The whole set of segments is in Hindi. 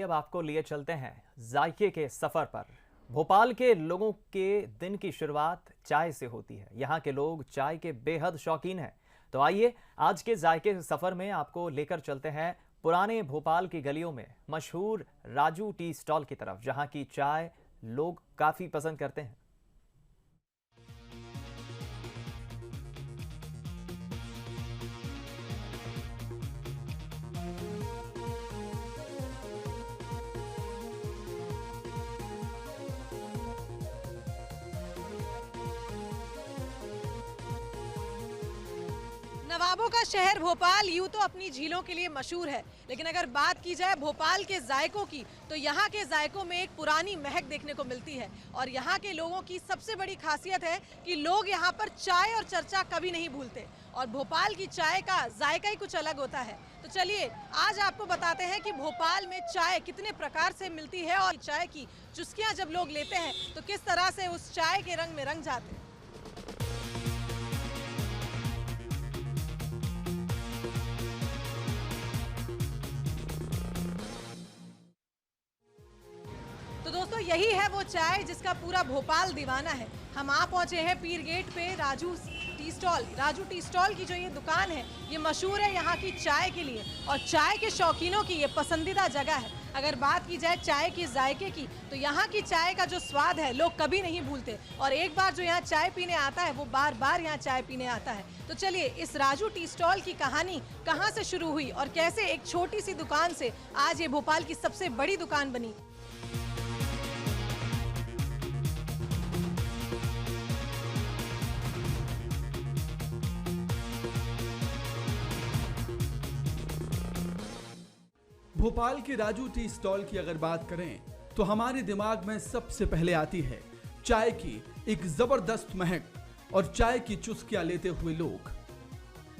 अब आपको लिए चलते हैं जायके के सफर पर। भोपाल के लोगों के दिन की शुरुआत चाय से होती है। यहाँ के लोग चाय के बेहद शौकीन हैं। तो आइए आज के जायके के सफर में आपको लेकर चलते हैं पुराने भोपाल की गलियों में मशहूर राजू टी स्टॉल की तरफ, जहाँ की चाय लोग काफी पसंद करते हैं। नवाबों का शहर भोपाल यूं तो अपनी झीलों के लिए मशहूर है, लेकिन अगर बात की जाए भोपाल के जायकों की तो यहाँ के जायकों में एक पुरानी महक देखने को मिलती है। और यहाँ के लोगों की सबसे बड़ी खासियत है कि लोग यहाँ पर चाय और चर्चा कभी नहीं भूलते, और भोपाल की चाय का जायका ही कुछ अलग होता है। तो चलिए आज आपको बताते हैं कि भोपाल में चाय कितने प्रकार से मिलती है और चाय की चुस्कियाँ जब लोग लेते हैं तो किस तरह से उस चाय के रंग में रंग जाते हैं। तो दोस्तों यही है वो चाय जिसका पूरा भोपाल दीवाना है। हम आ पहुंचे हैं पीर गेट पे राजू टी स्टॉल की जो ये दुकान है ये मशहूर है यहाँ की चाय के लिए, और चाय के शौकीनों की ये पसंदीदा जगह है। अगर बात की जाए चाय के जायके की तो यहाँ की चाय का जो स्वाद है लोग कभी नहीं भूलते, और एक बार जो यहाँ चाय पीने आता है वो बार बार यहाँ चाय पीने आता है। तो चलिए इस राजू टी स्टॉल की कहानी कहाँ से शुरू हुई और कैसे एक छोटी सी दुकान से आज ये भोपाल की सबसे बड़ी दुकान बनी। भोपाल के राजू टी स्टॉल की अगर बात करें तो हमारे दिमाग में सबसे पहले आती है चाय की एक जबरदस्त महक और चाय की चुस्कियां लेते हुए लोग।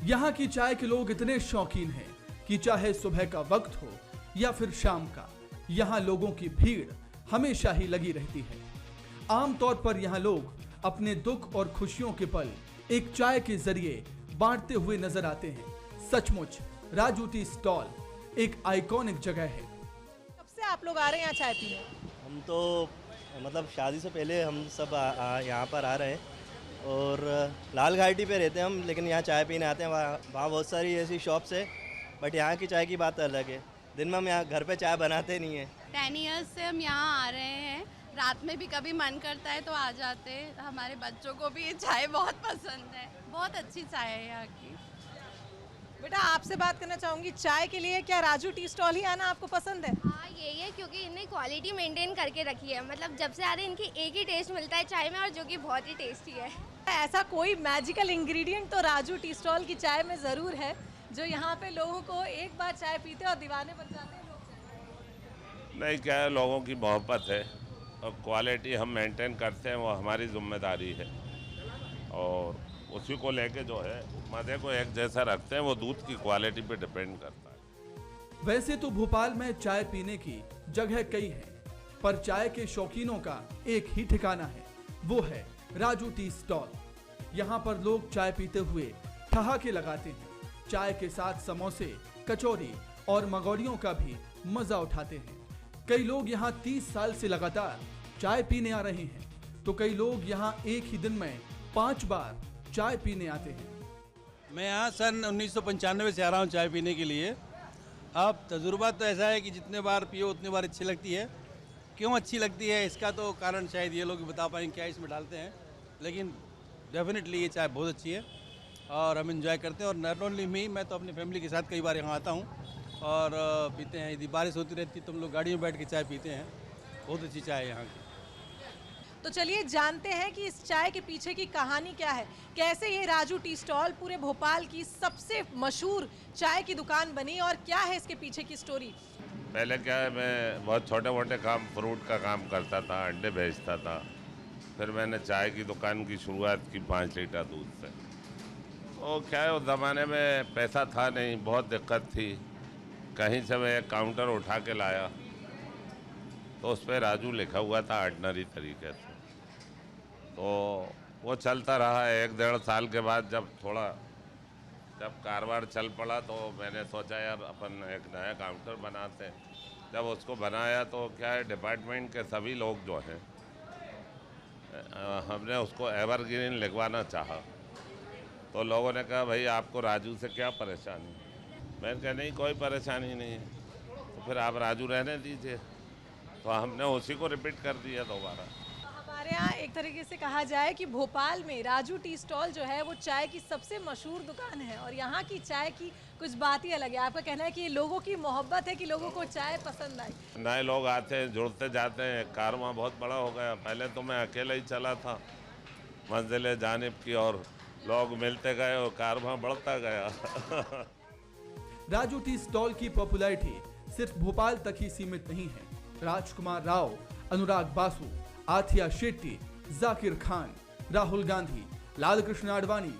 यहाँ की चाय के लोग इतने शौकीन हैं कि चाहे सुबह का वक्त हो या फिर शाम का, यहाँ लोगों की भीड़ हमेशा ही लगी रहती है। आमतौर पर यहाँ लोग अपने दुख और खुशियों के पल एक चाय के जरिए बांटते हुए नजर आते हैं। सचमुच राजू टी स्टॉल एक आइकॉनिक जगह है। कब से आप लोग आ रहे हैं यहाँ चाय पीने? हम तो मतलब शादी से पहले हम सब यहाँ पर आ रहे हैं, और लाल घाटी पे रहते हैं हम, लेकिन यहाँ चाय पीने आते हैं। वहाँ बहुत सारी ऐसी शॉप्स है, बट यहाँ की चाय की बात अलग है। दिन में हम यहाँ घर पे चाय बनाते नहीं हैं। 10 ईयर्स से हम यहाँ आ रहे हैं। रात में भी कभी मन करता है तो आ जाते हैं। हमारे बच्चों को भी ये चाय बहुत पसंद है। बहुत अच्छी चाय है यहाँ की। बेटा आपसे बात करना चाहूंगी, चाय के लिए क्या राजू टी स्टॉल ही आना आपको पसंद है? हाँ यही है, क्योंकि इन्हें क्वालिटी मेंटेन करके रखी है। मतलब जब से आ रहे हैं इनकी एक ही टेस्ट मिलता है चाय में, और जो कि बहुत ही टेस्टी है। ऐसा कोई मैजिकल इंग्रेडिएंट तो राजू टी स्टॉल की चाय में ज़रूर है जो यहाँ पे लोगों को एक बार चाय पीते और दीवाने बन जाते हैं लोग। नहीं, क्या है, लोगों की मोहब्बत है और क्वालिटी हम मेंटेन करते हैं, वो हमारी जिम्मेदारी है। और उसी को लेके जो है मज़े को एक जैसा रखते हैं, वो दूध की क्वालिटी पे डिपेंड करता है। वैसे तो भोपाल में चाय पीने की जगह कई हैं, पर चाय के शौकीनों का एक ही ठिकाना है, वो है राजू टी स्टॉल। यहाँ पर लोग चाय पीते हुए ठहाके लगाते हैं। चाय के साथ समोसे, कचौरी और मगौड़ियों का भी मजा उठाते हैं। कई लोग यहाँ 30 साल से लगातार चाय पीने आ रहे हैं, तो कई लोग यहाँ एक ही दिन में 5 बार चाय पीने आते हैं। मैं यहाँ सन 1995 से आ रहा हूँ चाय पीने के लिए। अब तजुर्बा तो ऐसा है कि जितने बार पियो उतनी बार अच्छी लगती है। क्यों अच्छी लगती है इसका तो कारण शायद ये लोग बता पाएंगे क्या इसमें डालते हैं, लेकिन डेफिनेटली ये चाय बहुत अच्छी है और हम इंजॉय करते हैं। और नॉट ओनली मी, मैं तो अपनी फैमिली के साथ कई बार यहाँ आता हूँ और पीते हैं। यदि बारिश होती रहती तो हम लोग गाड़ी में बैठ के चाय पीते हैं। बहुत अच्छी चाय है यहाँ की। तो चलिए जानते हैं कि इस चाय के पीछे की कहानी क्या है, कैसे ये राजू टी स्टॉल पूरे भोपाल की सबसे मशहूर चाय की दुकान बनी और क्या है इसके पीछे की स्टोरी। पहले क्या है, मैं बहुत छोटे मोटे काम, फ्रूट का काम करता था, अंडे बेचता था। फिर मैंने चाय की दुकान की शुरुआत की 5 लीटर दूध से। वो क्या है, उस ज़माने में पैसा था नहीं, बहुत दिक्कत थी। कहीं से मैं एक काउंटर उठा के लाया तो उस पर राजू लिखा हुआ था ऑर्डिनरी तरीके से। तो वो चलता रहा। 1-1.5 साल के बाद जब कारोबार चल पड़ा तो मैंने सोचा यार अपन एक नया काउंटर बनाते हैं। जब उसको बनाया तो क्या है, डिपार्टमेंट के सभी लोग जो हैं, हमने उसको एवरग्रीन लिखवाना चाहा, तो लोगों ने कहा भाई आपको राजू से क्या परेशानी। मैंने कहा नहीं कोई परेशानी नहीं है, तो फिर आप राजू रहने दीजिए, तो हमने उसी को रिपीट कर दिया दोबारा। हमारे यहाँ एक तरीके से कहा जाए कि भोपाल में राजू टी स्टॉल जो है वो चाय की सबसे मशहूर दुकान है और यहाँ की चाय की कुछ बात ही अलग है। आपका कहना है कि ये लोगों की मोहब्बत है कि लोगों को चाय पसंद आई। नए लोग आते हैं, जुड़ते जाते हैं, कारवां बहुत बड़ा हो गया। पहले तो मैं अकेला ही चला था मंजिल जानिब की, और लोग मिलते गए और कारवां बढ़ता गया। राजू टी स्टॉल की पॉपुलैरिटी सिर्फ भोपाल तक ही सीमित नहीं है। राजकुमार राव, अनुराग बासु, आथिया शेट्टी, जाकिर खान, राहुल गांधी, लाल कृष्ण आडवाणी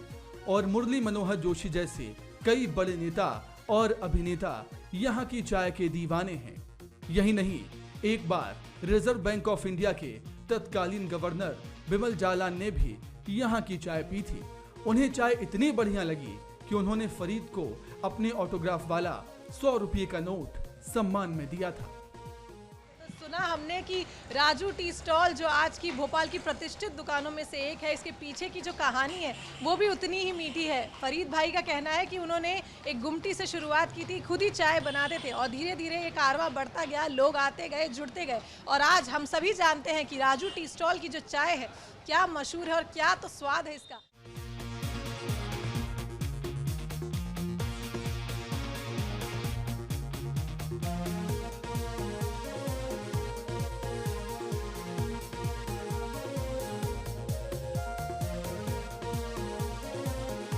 और मुरली मनोहर जोशी जैसे कई बड़े नेता और अभिनेता यहाँ की चाय के दीवाने हैं। यही नहीं, एक बार रिजर्व बैंक ऑफ इंडिया के तत्कालीन गवर्नर बिमल जालान ने भी यहाँ की चाय पी थी। उन्हें चाय इतनी बढ़िया लगी कि उन्होंने फरीद को अपने ऑटोग्राफ वाला 100 रुपये का नोट सम्मान में दिया था। सुना हमने कि राजू टी स्टॉल जो आज की भोपाल की प्रतिष्ठित दुकानों में से एक है, इसके पीछे की जो कहानी है वो भी उतनी ही मीठी है। फरीद भाई का कहना है कि उन्होंने एक गुमटी से शुरुआत की थी, खुद ही चाय बनाते थे और धीरे धीरे ये कारवां बढ़ता गया, लोग आते गए, जुड़ते गए और आज हम सभी जानते हैं कि राजू टी स्टॉल की जो चाय है क्या मशहूर है और क्या तो स्वाद है इसका।